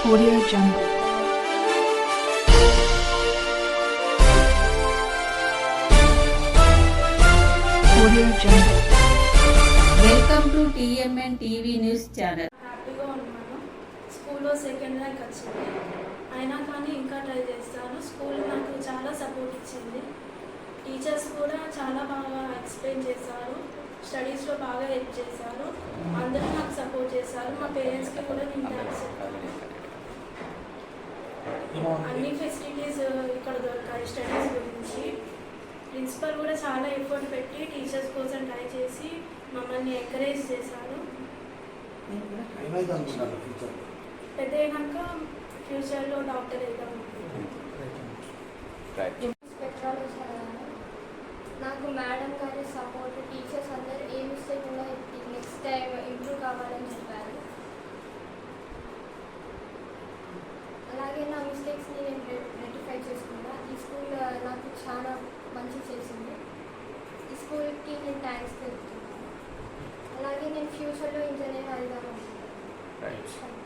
Audio Jungle. Audio Jungle. Welcome to TMN TV news channel. హ్యాపీగా ఉన్నాను. స్కూల్లో second rank వచ్చింది. అయినా కానీ ఇంకా ట్రై చేస్తాను. స్కూల్ నాకు చాలా సపోర్ట్ ఇచ్చింది. టీచర్స్ కూడా చాలా బాగా ఎక్స్ప్లెయిన్ చేశారు. స్టడీస్లో బాగా హెల్ప్ చేశారు. అందరూ నాకు సపోర్ట్ చేశారు. మా పేరెంట్స్కి కూడా నేను థ్యాంక్స్ చెప్పాను. అన్ని ఫెసిలిటీస్ ఇక్కడ దొరికాయి స్టడీస్ గురించి. ప్రిన్సిపల్ కూడా చాలా ఎఫర్ట్ పెట్టి టీచర్స్ కోసం ట్రై చేసి మమ్మల్ని ఎంకరేజ్ చేశారు. పెద్ద అయినాక ఫ్యూచర్లో డాక్టర్ అవుతాం. నాకు మేడం గారి సపోర్ట్, టీచర్స్ అందరూ ఏ మిస్టేక్ ఉన్నా నెక్స్ట్ టైం ఇంప్రూవ్ కావాలని చెప్పారు. అలాగే నా మిస్టేక్స్ని నేను రెక్టిఫై చేసుకున్నా. ఈ స్కూల్ నాకు చాలా మంచి చేసింది. ఈ స్కూల్కి నేను థ్యాంక్స్ తెలుపుతున్నాను. అలాగే నేను ఫ్యూచర్లో ఇంజనీర్ అవుదాం అనుకుంటున్నాను.